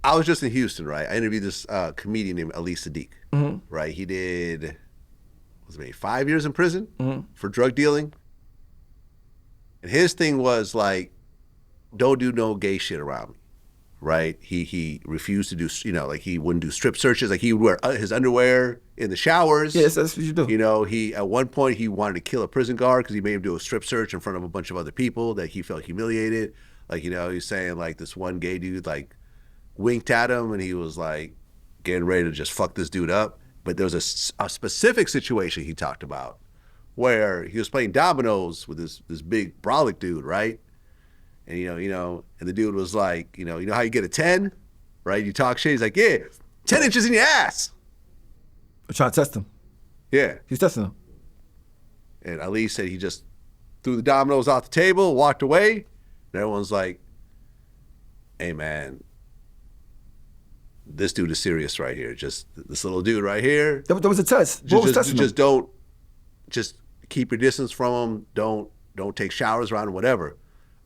I was just in Houston, right? I interviewed this comedian named Ali Sadiq, right? He did, was it maybe 5 years in prison for drug dealing? And his thing was like, don't do no gay shit around me, right? He refused to do, like he wouldn't do strip searches. Like he would wear his underwear in the showers. Yes, that's what you do. He at one point he wanted to kill a prison guard because he made him do a strip search in front of a bunch of other people that he felt humiliated. Like, he's saying like this one gay dude like winked at him and he was like getting ready to just fuck this dude up. But there was a specific situation he talked about where he was playing dominoes with this big brolic dude, right? And and the dude was like, you know how you get a 10, right? You talk shit. He's like, yeah, 10 inches in your ass. I'm trying to test him. Yeah. He's testing him. And Ali said he just threw the dominoes off the table, walked away. And everyone's like, hey man, this dude is serious right here. Just this little dude right here. That was a test. Just keep your distance from him. Don't take showers around him, whatever.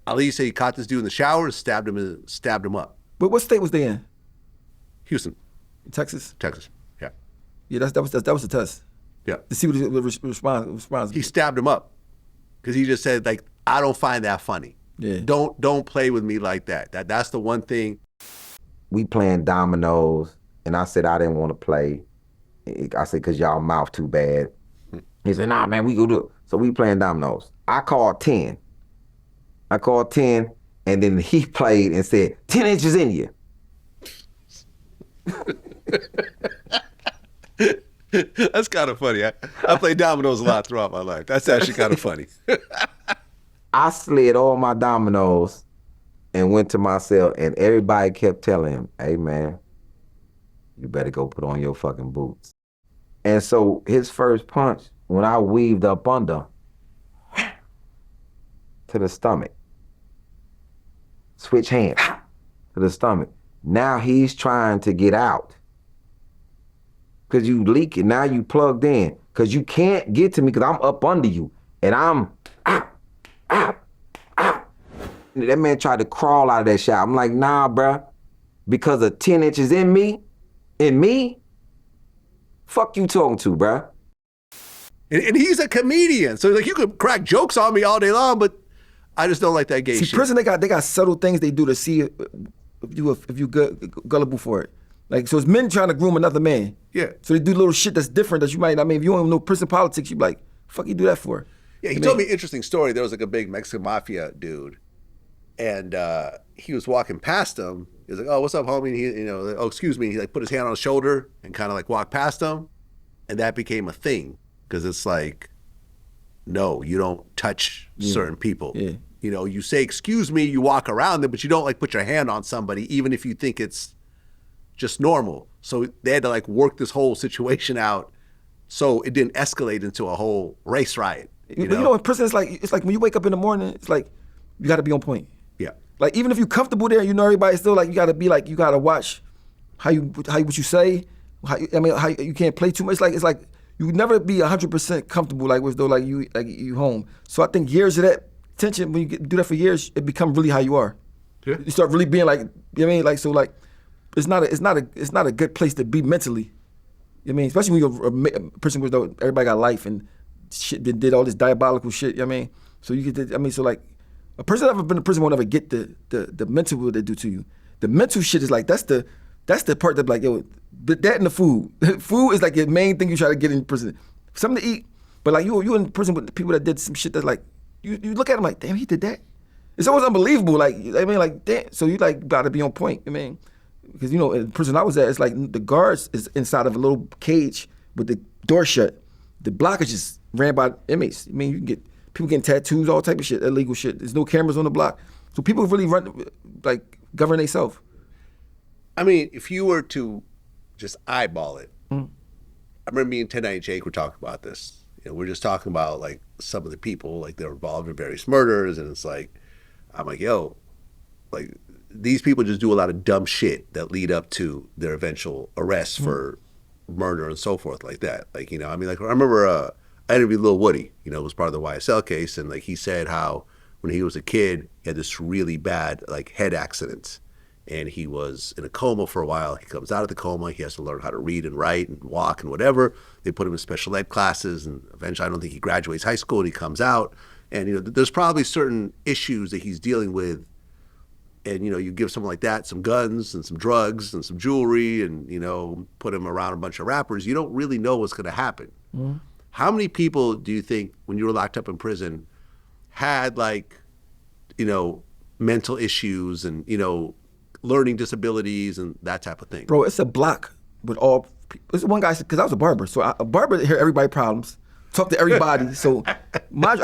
Ali said he caught this dude in the shower and stabbed him up. But what state was they in? Houston. Texas? Texas, yeah. Yeah, that was the test. Yeah. To see what the response. He stabbed him up because he just said, like, I don't find that funny. Yeah. Don't play with me like that. That's the one thing. We playing dominoes, and I said I didn't want to play. I said, because y'all mouth too bad. He said, nah, man, we go do it. So we playing dominoes. I called 10, and then he played and said, 10 inches in you. That's kind of funny. I played dominoes a lot throughout my life. That's actually kind of funny. I slid all my dominoes and went to my cell, and everybody kept telling him, hey, man, you better go put on your fucking boots. And so his first punch, when I weaved up under, to the stomach, switch hands to the stomach. Now he's trying to get out because you leaking. Now you plugged in because you can't get to me because I'm up under you and I'm out. That man tried to crawl out of that shot. I'm like, nah, bruh, because of 10 inches in me, fuck you talking to, bruh. And he's a comedian, so like you could crack jokes on me all day long, but I just don't like that gay shit. See, prison, they got subtle things they do to see if you gullible for it. Like, so it's men trying to groom another man. Yeah. So they do little shit that's different that you might, if you don't even know prison politics, you be like, fuck you do that for? Yeah, he told me an interesting story. There was like a big Mexican mafia dude, and he was walking past him. He was like, oh, what's up, homie? And he, oh, excuse me. He like put his hand on his shoulder and kind of like walked past him, and that became a thing because it's like, no, you don't touch certain people. Yeah. You say, excuse me, you walk around them, but you don't like put your hand on somebody, even if you think it's just normal. So they had to like work this whole situation out so it didn't escalate into a whole race riot. In prison, it's like when you wake up in the morning, it's like, you gotta be on point. Yeah. Like even if you're comfortable there, everybody's still like, you gotta watch what you say, how you can't play too much. It's like you would never be 100% comfortable like with though like you home. So I think years of that tension, when you do that for years, it become really how you are. Yeah. You start really being like, so like, it's not a good place to be mentally. Especially when you're a person with everybody got life and shit did all this diabolical shit. So you get, so like, a person that ever been in prison won't ever get the mental what they do to you. The mental shit is like that's the part that like that and the food. Food is like the main thing you try to get in prison. Something to eat, but like you in prison with people that did some shit that's like you look at them like, damn, he did that. It's always unbelievable. Like like damn. So you like gotta be on point. Because in the prison I was at, it's like the guards is inside of a little cage with the door shut. The block is just ran by inmates. You can get people getting tattoos, all type of shit, illegal shit. There's no cameras on the block. So people really govern themselves. If you were to just eyeball it, I remember me and 1090 Jake were talking about this. We're just talking about like some of the people, like they're involved in various murders, and it's like, I'm like, yo, like these people just do a lot of dumb shit that lead up to their eventual arrest for murder and so forth like that. Like, I remember I interviewed Lil Woody, it was part of the YSL case, and like he said how when he was a kid, he had this really bad like head accident. and he was in a coma for a while. He comes out of the coma. He has to learn how to read and write and walk and whatever. They put him in special ed classes, and eventually I don't think he graduates high school, and he comes out. And, you know, there's probably certain issues that he's dealing with. And, you know, you give someone like that some guns and some drugs and some jewelry and, you know, put him around a bunch of rappers, you don't really know what's going to happen. Mm-hmm. How many people do you think, when you were locked up in prison, had, like, you know, mental issues and, you know, learning disabilities and that type of thing? Bro, it's a block with all, it's one guy, because I was a barber. So a barber hear everybody's problems, talk to everybody. So I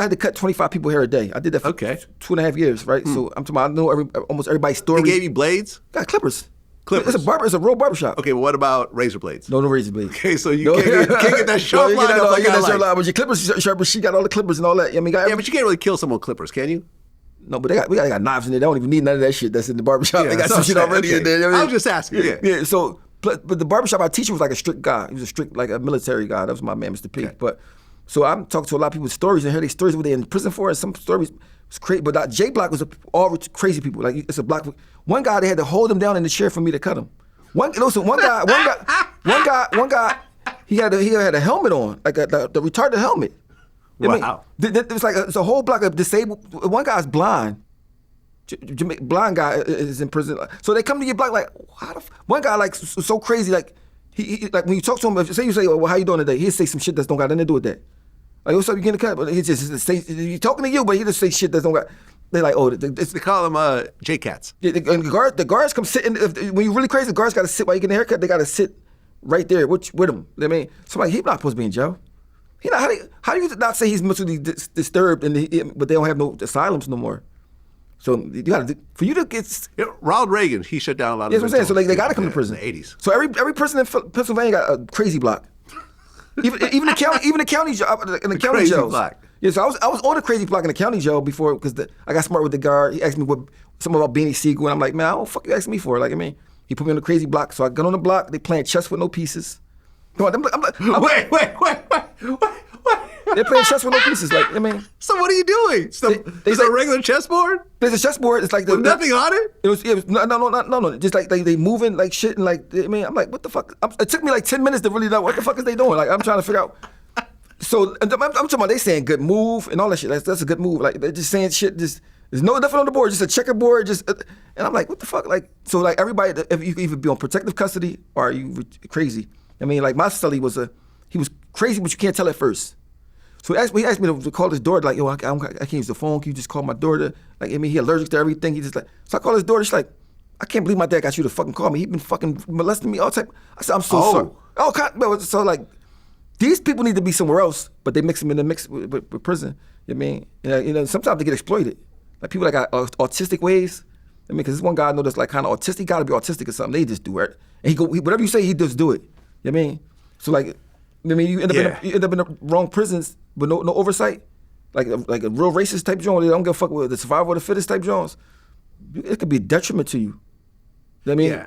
had to cut 25 people hair a day. I did that for 2.5 years, right? So I'm talking about, I know almost everybody's story. They gave you blades? Got clippers. Clippers. It's a real barbershop. Okay, well, what about razor blades? No razor blades. Okay, so you can't get that sharp line up like I like. But your clippers sharp, but she got all the clippers and all that. I mean, yeah, but you can't really kill someone with clippers, can you? No, but we got knives in there. They don't even need none of that shit that's in the barbershop. They got some shit already in there. You know what I mean? I was just asking. Yeah. So, but the barbershop I teach was like a strict guy. He was a strict, like a military guy. That was my man, Mr. P. Okay. But so I'm talking to a lot of people with stories and hear these stories what they in prison for, and some stories was crazy. But that J Block was all crazy people. Like it's a block. One guy, they had to hold him down in the chair for me to cut him. One guy, he had a helmet on, like the retarded helmet. Wow. I mean, it was like it's a whole block of disabled. One guy's blind. Blind guy is in prison. So they come to your block like, one guy like so crazy, like he like when you talk to him, say you say, well, how you doing today? He'll say some shit that don't got nothing to do with that. Like, what's up? You getting a cut? But he just say, he's talking to you, but he just say shit that don't got. They like, oh, they call them J-Cats. Yeah, the guards come sit in. When you're really crazy, the guards got to sit while you get a haircut. They got to sit right there with them. I mean, so like, he's not supposed to be in jail. He not, how do you not say he's mentally disturbed but they don't have no asylums no more? So you got to for you to get. Yeah, Ronald Reagan, he shut down a lot of. That's what I'm saying. So they got to come to prison. In the 80s. So every person in Pennsylvania got a crazy block. Even the county jails. Block. Yeah, so I was on the crazy block in the county jail before because I got smart with the guard. He asked me something about Beanie Siegel, and I'm like, man, what the fuck you asking me for? Like, I mean, he put me on the crazy block, so I got on the block. They playing chess with no pieces. Come on, wait. They're playing chess with no pieces. Like, I mean, so what are you doing? So there's a regular chessboard. There's a chessboard. It's like with nothing on it. It was no. Just like they moving like shit and like I mean, I'm like, what the fuck? It took me like 10 minutes to really know what the fuck is they doing. Like I'm trying to figure out. So I'm talking about they saying good move and all that shit. That's a good move. Like they're just saying shit. Just there's nothing on the board. Just a checkerboard. And I'm like, what the fuck? Like so like everybody, if you either be on protective custody or are you crazy? I mean, like my cellie he was crazy, but you can't tell at first. So he asked me to call his daughter, like, yo, I can't use the phone. Can you just call my daughter? Like, I mean, he allergic to everything. He just like, so I call his daughter. She's like, I can't believe my dad got you to fucking call me. He been fucking molesting me all the time. I said, I'm so sorry. Oh, so like, these people need to be somewhere else, but they mix them in the mix with prison. You know what I mean? You know, sometimes they get exploited. Like people that got autistic ways. I mean, because this one guy I know that's like kind of autistic, got to be autistic or something. They just do it. And whatever you say, he just do it. You know what I mean? So like, I mean, you end up in the wrong prisons with no oversight, like a real racist type joint. They don't give a fuck with the survival of the fittest type joints. It could be a detriment to you. You know what I mean? Yeah,